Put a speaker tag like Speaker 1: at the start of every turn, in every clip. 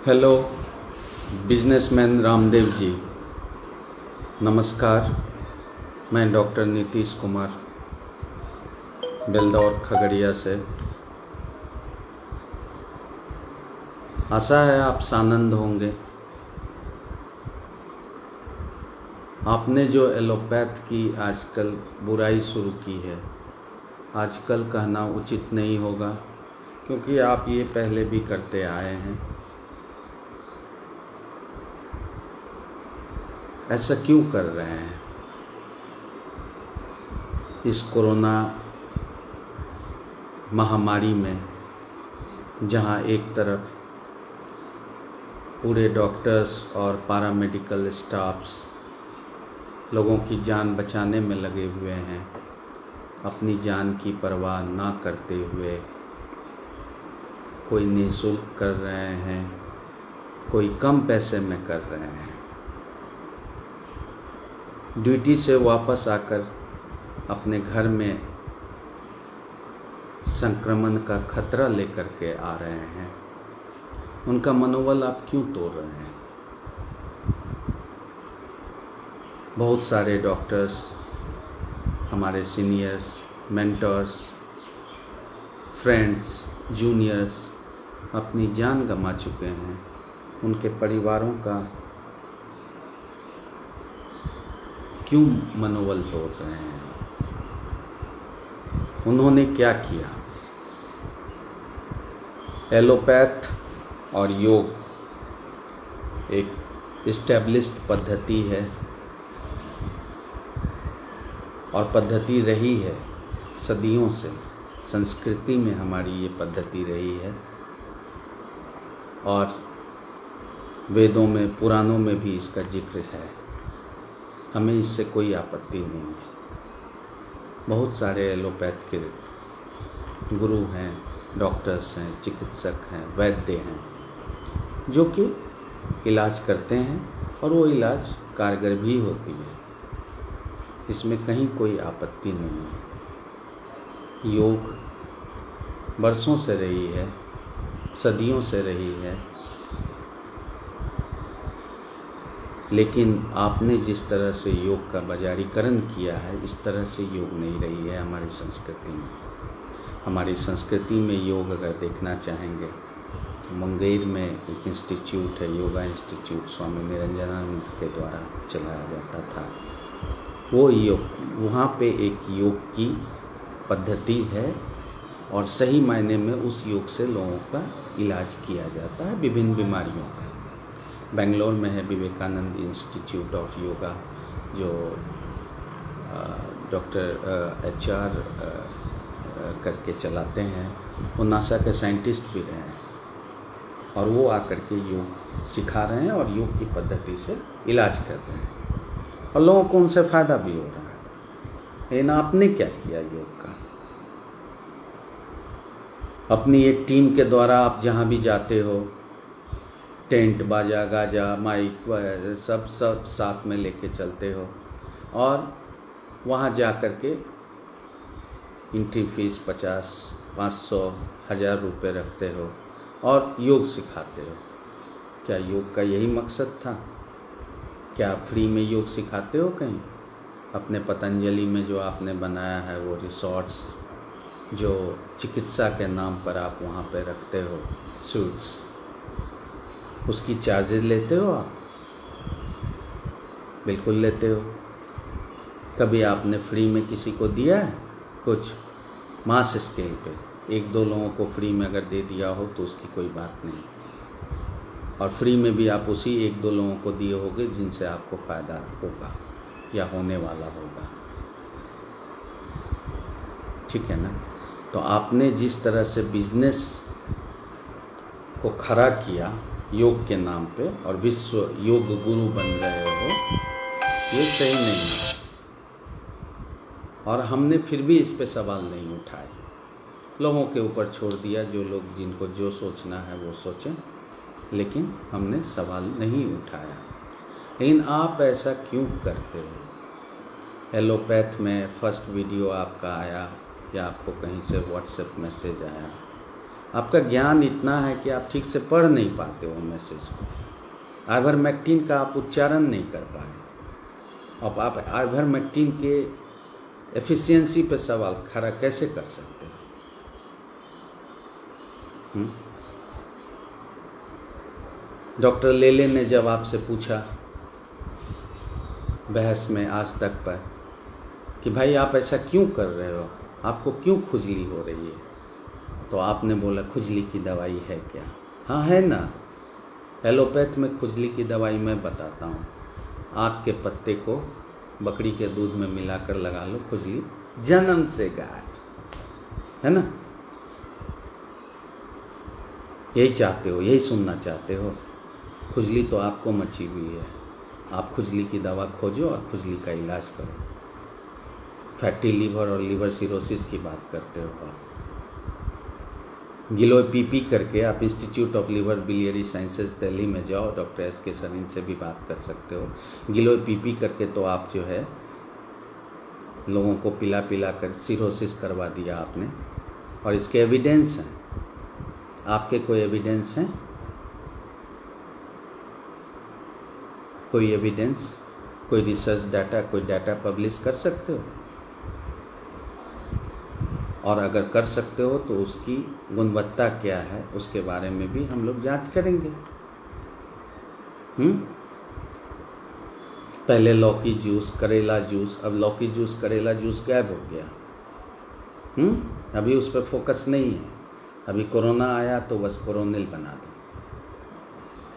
Speaker 1: Hello businessman Ramdev ji, नमस्कार। मैं doctor Nitish Kumar Beldaur Khagaria से। आशा है आप सानंद होंगे। आपने जो एलोपैथ की आजकल बुराई शुरू की है, आजकल कहना उचित नहीं होगा क्योंकि आप ये पहले भी करते आए हैं। ऐसा क्यों कर रहे हैं? इस कोरोना महामारी में जहां एक तरफ पूरे डॉक्टर्स और पैरामेडिकल स्टाफ्स लोगों की जान बचाने में लगे हुए हैं, अपनी जान की परवाह ना करते हुए कोई निःशुल्क कर रहे हैं, कोई कम पैसे में कर रहे हैं। ड्यूटी से वापस आकर अपने घर में संक्रमण का खतरा लेकर के आ रहे हैं, उनका मनोबल आप क्यों तोड़ रहे हैं? बहुत सारे डॉक्टर्स, हमारे सीनियर्स, मेंटर्स, फ्रेंड्स, जूनियर्स अपनी जान गंवा चुके हैं। उनके परिवारों का क्यों मनोबल तोड़ रहे हैं? उन्होंने क्या किया? एलोपैथ और योग एक इस्टेब्लिश्ड पद्धति है और पद्धति रही है सदियों से। संस्कृति में हमारी ये पद्धति रही है और वेदों में, पुराणों में भी इसका जिक्र है। हमें इससे कोई आपत्ति नहीं है। बहुत सारे एलोपैथ के गुरु हैं, डॉक्टर्स हैं, चिकित्सक हैं, वैद्य हैं जो कि इलाज करते हैं और वो इलाज कारगर भी होती है। इसमें कहीं कोई आपत्ति नहीं है। योग बरसों से रही है, सदियों से रही है, लेकिन आपने जिस तरह से योग का बाजारीकरण किया है, इस तरह से योग नहीं रही है हमारी संस्कृति में। हमारी संस्कृति में योग अगर देखना चाहेंगे तो मुंगेर में एक इंस्टीट्यूट है, योगा इंस्टीट्यूट, स्वामी निरंजनानंद के द्वारा चलाया जाता था। वो योग, वहाँ पे एक योग की पद्धति है और सही मायने में उस योग से लोगों का इलाज किया जाता है, विभिन्न बीमारियों का। बेंगलोर में है विवेकानंद इंस्टीट्यूट ऑफ योगा, जो डॉक्टर HR करके चलाते हैं। वो नासा के साइंटिस्ट भी रहे हैं और वो आकर के योग सिखा रहे हैं और योग की पद्धति से इलाज कर रहे हैं और लोगों को उनसे फ़ायदा भी हो रहा है। लेकिन आपने क्या किया योग का? अपनी एक टीम के द्वारा आप जहाँ भी जाते हो, टेंट, बाजा, गाजा, माइक सब साथ में लेके चलते हो और वहाँ जा कर के एंट्री फीस 50, 500, 1000 रुपये रखते हो और योग सिखाते हो। क्या योग का यही मकसद था? क्या आप फ्री में योग सिखाते हो कहीं? अपने पतंजलि में जो आपने बनाया है वो रिसोर्ट्स, जो चिकित्सा के नाम पर आप वहाँ पे रखते हो सूट्स, उसकी चार्जेस लेते हो आप? बिल्कुल लेते हो। कभी आपने फ्री में किसी को दिया है कुछ? मास स्केल पे 1-2 लोगों को फ्री में अगर दे दिया हो तो उसकी कोई बात नहीं, और फ्री में भी आप उसी 1-2 लोगों को दिए होंगे जिनसे आपको फ़ायदा होगा या होने वाला होगा। ठीक है ना? तो आपने जिस तरह से बिजनेस को खड़ा किया योग के नाम पे और विश्व योग गुरु बन रहे हो, ये सही नहीं है। और हमने फिर भी इस पे सवाल नहीं उठाए, लोगों के ऊपर छोड़ दिया। जो लोग, जिनको जो सोचना है वो सोचें, लेकिन हमने सवाल नहीं उठाया। लेकिन आप ऐसा क्यों करते हो? एलोपैथ में फर्स्ट वीडियो आपका आया या आपको कहीं से व्हाट्सएप मैसेज आया, आपका ज्ञान इतना है कि आप ठीक से पढ़ नहीं पाते हो मैसेज को। आइवरमेक्टिन का आप उच्चारण नहीं कर पाए। अब आप आइवरमेक्टिन के एफिशिएंसी पे सवाल खड़ा कैसे कर सकते हो? डॉक्टर लेले ने जब आपसे पूछा बहस में आज तक पर कि भाई आप ऐसा क्यों कर रहे हो, आपको क्यों खुजली हो रही है, तो आपने बोला खुजली की दवाई है क्या? हाँ है ना। एलोपैथ में खुजली की दवाई मैं बताता हूँ। आक के पत्ते को बकरी के दूध में मिलाकर लगा लो, खुजली जन्म से गायब, है ना। यही चाहते हो, यही सुनना चाहते हो। खुजली तो आपको मची हुई है। आप खुजली की दवा खोजो और खुजली का इलाज करो। फैटी लीवर और लीवर सिरोसिस की बात करते हो आप। गिलोय पीपी करके आप institute of liver biliary sciences Delhi में जाओ, डॉक्टर एस के सरीन से भी बात कर सकते हो। गिलोय पीपी करके तो आप जो है लोगों को पिला पिला कर सिरोसिस करवा दिया आपने, और इसके एविडेंस हैं। आपके कोई एविडेंस हैं? कोई एविडेंस, कोई रिसर्च डाटा, कोई डाटा पब्लिश कर सकते हो? और अगर कर सकते हो तो उसकी गुणवत्ता क्या है, उसके बारे में भी हम लोग जांच करेंगे। पहले लौकी जूस, करेला जूस, अब लौकी जूस, करेला जूस गायब हो गया। अभी उस पर फोकस नहीं है। अभी कोरोना आया तो बस कोरोनिल बना दो।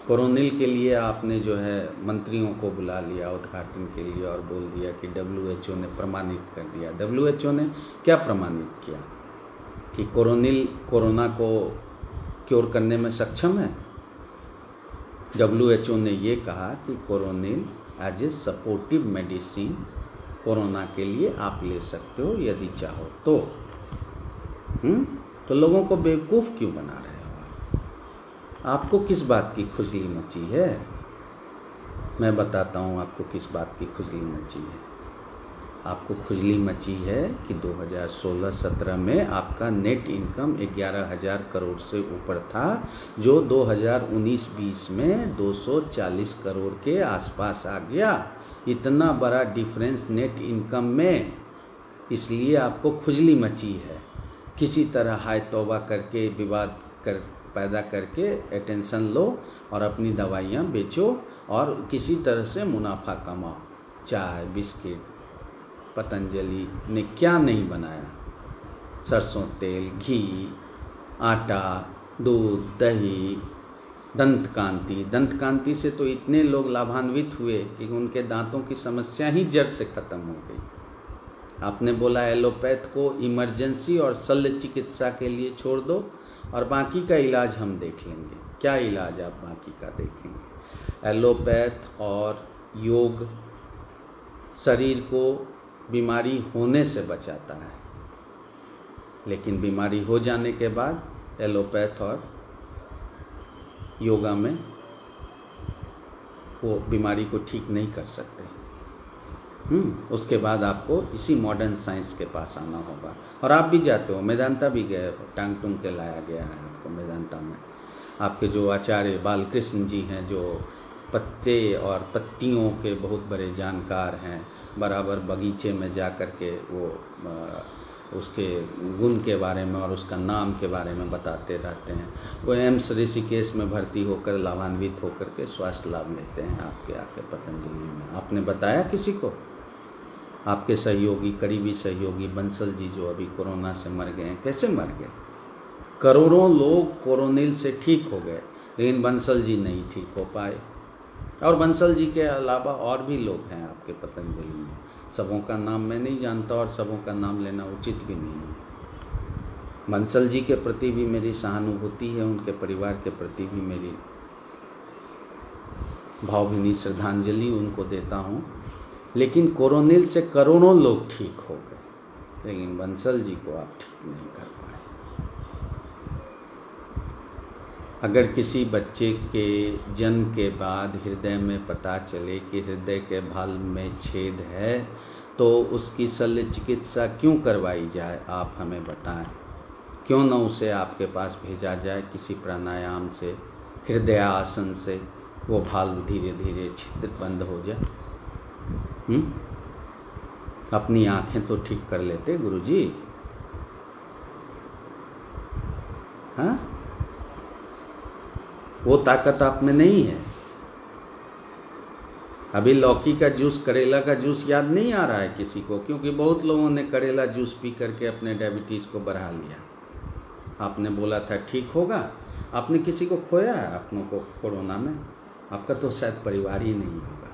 Speaker 1: कोरोनिल के लिए आपने जो है मंत्रियों को बुला लिया उद्घाटन के लिए और बोल दिया कि WHO ने प्रमाणित कर दिया। WHO ने क्या प्रमाणित किया कि कोरोनिल कोरोना को क्योर करने में सक्षम है? WHO ने ये कहा कि Coronil as a supportive medicine corona के लिए आप ले सकते हो यदि चाहो तो। तो लोगों को बेवकूफ़ क्यों बना रहे हो आप? आपको किस बात की खुजली मची है? मैं बताता हूँ आपको किस बात की खुजली मची है। आपको खुजली मची है कि 2016-17 में आपका नेट इनकम 11,000 करोड़ से ऊपर था, जो 2019-20 में 240 करोड़ के आसपास आ गया। इतना बड़ा डिफरेंस नेट इनकम में, इसलिए आपको खुजली मची है। किसी तरह हाय तौबा करके विवाद पैदा करके अटेंशन लो और अपनी दवाइयाँ बेचो और किसी तरह से मुनाफा कमाओ। चाय, बिस्किट, पतंजलि ने क्या नहीं बनाया, सरसों तेल, घी, आटा, दूध, दही, दंतकांति से तो इतने लोग लाभान्वित हुए कि उनके दांतों की समस्या ही जड़ से ख़त्म हो गई। आपने बोला एलोपैथ को इमरजेंसी और शल्य चिकित्सा के लिए छोड़ दो और बाकी का इलाज हम देख लेंगे। क्या इलाज आप बाकी का देखेंगे? एलोपैथ और योग शरीर को बीमारी होने से बचाता है, लेकिन बीमारी हो जाने के बाद एलोपैथ और योगा में वो बीमारी को ठीक नहीं कर सकते। उसके बाद आपको इसी मॉडर्न साइंस के पास आना होगा। और आप भी जाते हो, मेदांता भी गए, टांग टूंग के लाया गया है आपको मेदांता में। आपके जो आचार्य बालकृष्ण जी हैं, जो पत्ते और पत्तियों के बहुत बड़े जानकार हैं, बराबर बगीचे में जा कर के वो उसके गुण के बारे में और उसका नाम के बारे में बताते रहते हैं। वो एम्स ऋषिकेश में भर्ती होकर लाभान्वित होकर के स्वास्थ्य लाभ लेते हैं आपके आके पतंजलि में। आपने बताया किसी को? आपके सहयोगी, करीबी सहयोगी बंसल जी जो अभी कोरोना से मर गए हैं, कैसे मर गए? करोड़ों लोग कोरोनिल से ठीक हो गए, लेकिन बंसल जी नहीं ठीक हो पाए। और बंसल जी के अलावा और भी लोग हैं आपके पतंजलि में, सबों का नाम मैं नहीं जानता और सबों का नाम लेना उचित भी नहीं है। बंसल जी के प्रति भी मेरी सहानुभूति है, उनके परिवार के प्रति भी मेरी भावभीनी श्रद्धांजलि उनको देता हूँ। लेकिन कोरोनिल से करोड़ों लोग ठीक हो गए, लेकिन बंसल जी को आप ठीक नहीं कर पाए। अगर किसी बच्चे के जन्म के बाद हृदय में पता चले कि हृदय के भाल में छेद है, तो उसकी शल्य चिकित्सा क्यों करवाई जाए? आप हमें बताएं। क्यों न उसे आपके पास भेजा जाए किसी प्राणायाम से, हृदय आसन से, वो भाल्व धीरे धीरे छिद्र बंद हो जाए। अपनी आंखें तो ठीक कर लेते गुरुजी। हाँ, वो ताकत आप में नहीं है। अभी लौकी का जूस, करेला का जूस याद नहीं आ रहा है किसी को, क्योंकि बहुत लोगों ने करेला जूस पी करके अपने डायबिटीज़ को बढ़ा लिया। आपने बोला था ठीक होगा, आपने किसी को खोया है अपनों को कोरोना में? आपका तो शायद परिवार ही नहीं होगा।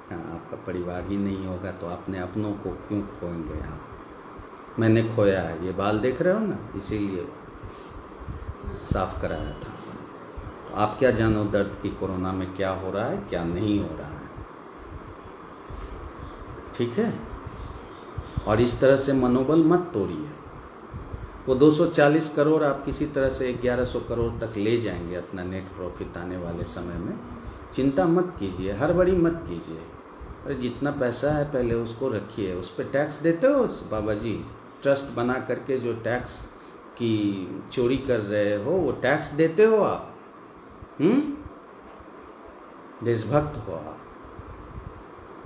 Speaker 1: हाँ, आपका परिवार ही नहीं होगा तो आपने अपनों को क्यों खोएंगे आप? मैंने खोया है, ये बाल देख रहे हो ना, इसीलिए साफ कराया था। तो आप क्या जानो दर्द की कोरोना में क्या हो रहा है, क्या नहीं हो रहा है। ठीक है, और इस तरह से मनोबल मत तोड़िए। वो 240 करोड़ आप किसी तरह से 1100 करोड़ तक ले जाएंगे अपना नेट प्रॉफिट आने वाले समय में। चिंता मत कीजिए, हड़बड़ी मत कीजिए। अरे जितना पैसा है पहले उसको रखिए। उस पर टैक्स देते हो बाबा जी? ट्रस्ट बना करके जो टैक्स की चोरी कर रहे हो वो टैक्स देते हो आप? देशभक्त हो आप,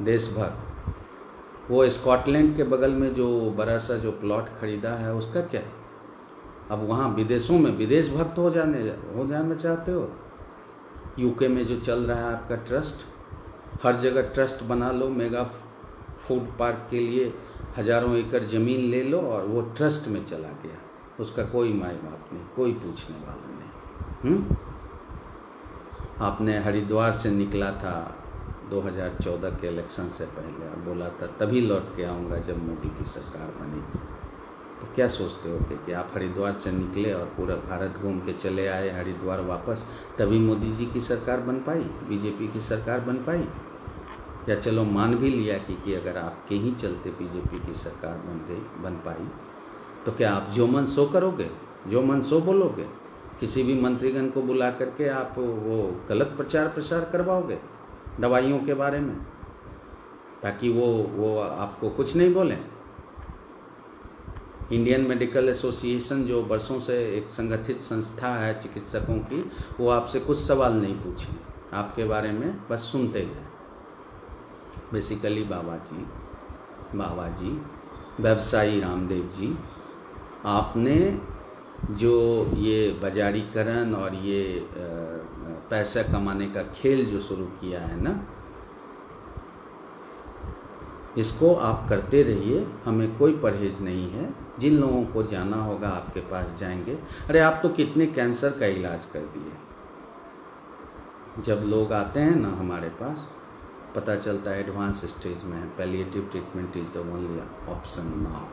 Speaker 1: देशभक्त। वो स्कॉटलैंड के बगल में जो बड़ा सा जो प्लॉट खरीदा है उसका क्या है? अब वहाँ विदेशों में विदेश भक्त हो जाना चाहते हो? यूके में जो चल रहा है आपका ट्रस्ट, हर जगह ट्रस्ट बना लो। मेगा फूड पार्क के लिए हज़ारों एकड़ ज़मीन ले लो और वो ट्रस्ट में चला गया। उसका कोई माय बाप नहीं, कोई पूछने वाला नहीं। आपने हरिद्वार से निकला था 2014 के इलेक्शन से पहले, और बोला था तभी लौट के आऊँगा जब मोदी की सरकार बनेगी। तो क्या सोचते हो कि आप हरिद्वार से निकले और पूरा भारत घूम के चले आए हरिद्वार वापस, तभी मोदी जी की सरकार बन पाई, बीजेपी की सरकार बन पाई? या चलो मान भी लिया कि अगर आपके ही चलते बीजेपी की सरकार बन पाई, तो क्या आप जो मन सो करोगे, जो मन सो बोलोगे? किसी भी मंत्रीगण को बुला करके आप वो गलत प्रचार करवाओगे दवाइयों के बारे में, ताकि वो आपको कुछ नहीं बोलें? इंडियन मेडिकल एसोसिएशन जो वर्षों से एक संगठित संस्था है चिकित्सकों की, वो आपसे कुछ सवाल नहीं पूछे आपके बारे में, बस सुनते गए। बेसिकली बाबा जी व्यवसायी रामदेव जी, आपने जो ये बाजारीकरण और ये पैसा कमाने का खेल जो शुरू किया है ना, इसको आप करते रहिए, हमें कोई परहेज नहीं है। जिन लोगों को जाना होगा आपके पास जाएंगे। अरे आप तो कितने कैंसर का इलाज कर दिए। जब लोग आते हैं ना हमारे पास, पता चलता है एडवांस स्टेज में है, palliative treatment is the only option now.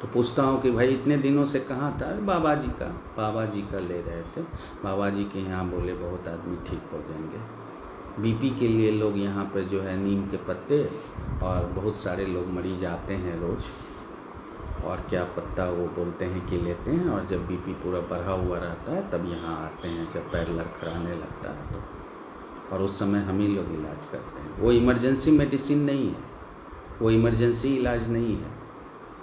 Speaker 1: तो पूछता हूँ कि भाई इतने दिनों से कहाँ था? बाबा जी का ले रहे थे। बाबा जी के यहाँ बोले बहुत आदमी ठीक हो जाएंगे। बीपी के लिए लोग यहाँ पर जो है नीम के पत्ते, और बहुत सारे लोग मरीज आते हैं रोज़, और क्या पत्ता वो बोलते हैं कि लेते हैं, और जब बीपी पूरा बढ़ा हुआ रहता है तब यहाँ आते हैं, जब पैर लड़खड़ाने लगता है तो, और उस समय हम ही लोग इलाज करते हैं। वो इमरजेंसी मेडिसिन नहीं है, वो इमरजेंसी इलाज नहीं है।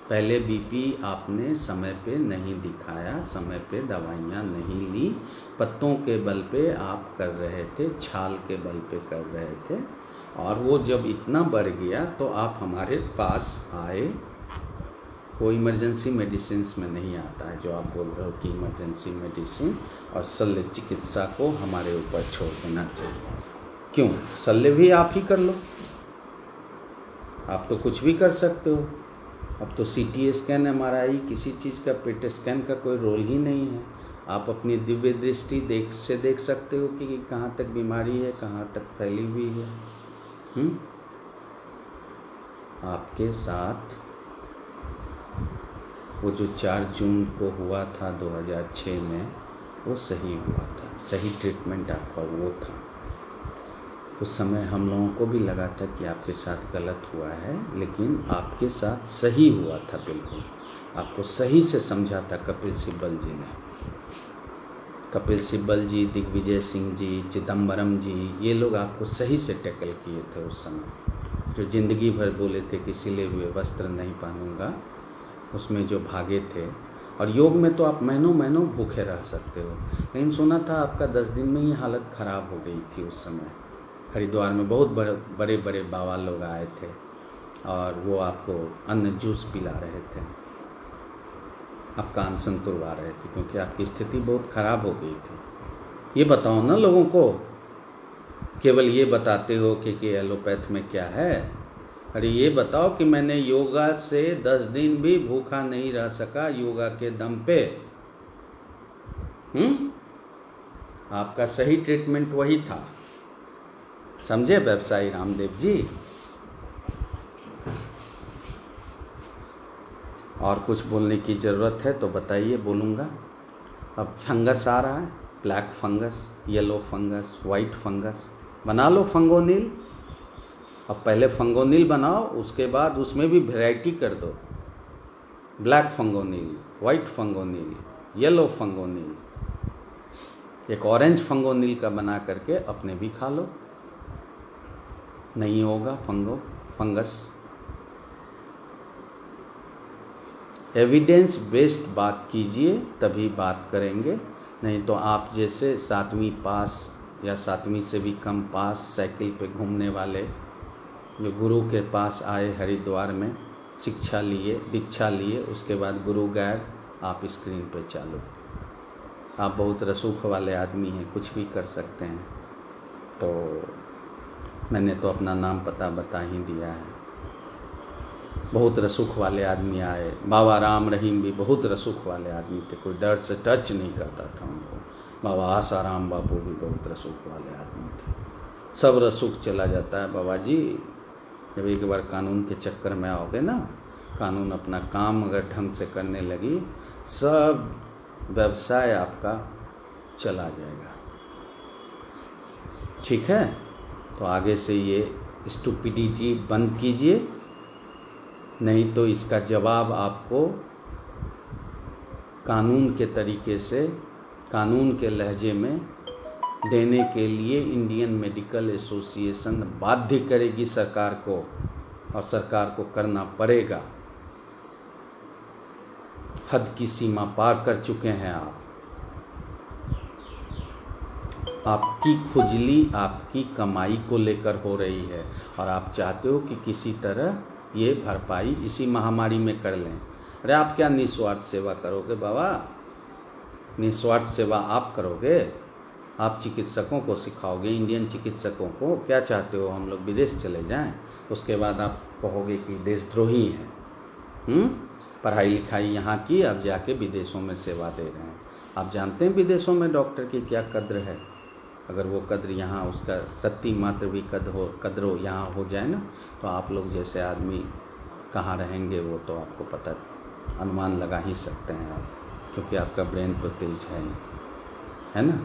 Speaker 1: पहले बीपी आपने समय पे नहीं दिखाया, समय पे दवाइयाँ नहीं ली, पत्तों के बल पे आप कर रहे थे, छाल के बल पे कर रहे थे, और वो जब इतना बढ़ गया तो आप हमारे पास आए। वो इमरजेंसी मेडिसिन में नहीं आता है जो आप बोल रहे हो कि इमरजेंसी मेडिसिन और शल्य चिकित्सा को हमारे ऊपर छोड़ देना चाहिए। क्यों? शल्य भी आप ही कर लो, आप तो कुछ भी कर सकते हो। अब तो CT स्कैन, MRI, किसी चीज़ का पेट स्कैन का कोई रोल ही नहीं है। आप अपनी दिव्य दृष्टि देख सकते हो कि कहाँ तक बीमारी है, कहाँ तक फैली हुई है। आपके साथ वो जो 4 जून को हुआ था 2006 में, वो सही हुआ था, सही ट्रीटमेंट आपका वो था। उस समय हम लोगों को भी लगा था कि आपके साथ गलत हुआ है, लेकिन आपके साथ सही हुआ था। बिल्कुल आपको सही से समझा था कपिल सिब्बल जी ने। कपिल सिब्बल जी, दिग्विजय सिंह जी, चिदम्बरम जी, ये लोग आपको सही से टैकल किए थे उस समय। जो ज़िंदगी भर बोले थे कि सिले हुए वस्त्र नहीं पहनूंगा, उसमें जो भागे थे, और योग में तो आप महीनों महीनों भूखे रह सकते हो। लेकिन सुना था आपका 10 दिन में ही हालत ख़राब हो गई थी। उस समय हरिद्वार में बहुत बड़े बड़े बाबा लोग आए थे और वो आपको अन्न जूस पिला रहे थे, आपका अनशन तुड़वा रहे थे, क्योंकि आपकी स्थिति बहुत ख़राब हो गई थी। ये बताओ ना लोगों को, केवल ये बताते हो कि एलोपैथ में क्या है। अरे ये बताओ कि मैंने योगा से 10 दिन भी भूखा नहीं रह सका, योगा के दम पे। आपका सही ट्रीटमेंट वही था, समझे व्यवसायी रामदेव जी। और कुछ बोलने की ज़रूरत है तो बताइए, बोलूँगा। अब फंगस आ रहा है, black fungus, yellow fungus, white fungus, बना लो फंगोनिल। अब पहले फंगोनिल बनाओ, उसके बाद उसमें भी वैरायटी कर दो, ब्लैक फंगोनिल, वाइट फंगोनिल, येलो फंगोनिल, एक ऑरेंज फंगोनिल का बना करके अपने भी खा लो, नहीं होगा फंगस। एविडेंस बेस्ड बात कीजिए, तभी बात करेंगे। नहीं तो आप जैसे 7वीं पास या 7वीं से भी कम पास साइकिल पे घूमने वाले जो गुरु के पास आए हरिद्वार में, शिक्षा लिए, दीक्षा लिए, उसके बाद गुरु गायब, आप स्क्रीन पे चालू। आप बहुत रसूख वाले आदमी हैं, कुछ भी कर सकते हैं। तो मैंने तो अपना नाम पता बता ही दिया है। बहुत रसूख वाले आदमी आए, बाबा राम रहीम भी बहुत रसूख वाले आदमी थे, कोई डर से टच नहीं करता था उनको। बाबा आसाराम बापू भी बहुत रसूख वाले आदमी थे। सब रसूख चला जाता है बाबा जी, जब एक बार कानून के चक्कर में आओगे ना, कानून अपना काम अगर ढंग से करने लगी, सब व्यवसाय आपका चला जाएगा। ठीक है, तो आगे से ये स्टुपिडिटी बंद कीजिए, नहीं तो इसका जवाब आपको कानून के तरीके से, कानून के लहजे में देने के लिए इंडियन मेडिकल एसोसिएशन बाध्य करेगी सरकार को, और सरकार को करना पड़ेगा। हद की सीमा पार कर चुके हैं आप। आपकी खुजली आपकी कमाई को लेकर हो रही है, और आप चाहते हो कि किसी तरह ये भरपाई इसी महामारी में कर लें। अरे आप क्या निस्वार्थ सेवा करोगे बाबा? निस्वार्थ सेवा आप करोगे? आप चिकित्सकों को सिखाओगे, इंडियन चिकित्सकों को? क्या चाहते हो हम लोग विदेश चले जाएं? उसके बाद आप कहोगे कि देशद्रोही हैं। पढ़ाई लिखाई यहाँ की, अब जाके विदेशों में सेवा दे रहे हैं। आप जानते हैं विदेशों में डॉक्टर की क्या कद्र है? अगर वो कद्र यहाँ, उसका रत्ती मात्र भी कद्र यहाँ हो जाए ना, तो आप लोग जैसे आदमी कहाँ रहेंगे वो तो आपको पता, अनुमान लगा ही सकते हैं आप, क्योंकि आपका ब्रेन तो तेज है ना।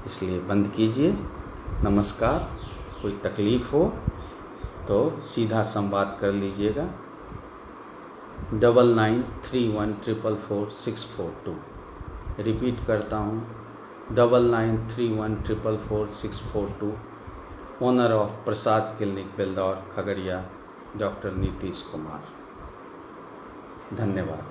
Speaker 1: इसलिए बंद कीजिए। नमस्कार। कोई तकलीफ़ हो तो सीधा संवाद कर लीजिएगा 9931444642। रिपीट करता हूँ 9931444642। Owner of Prasad clinic Beldaur Khagaria, doctor Nitish Kumar. धन्यवाद।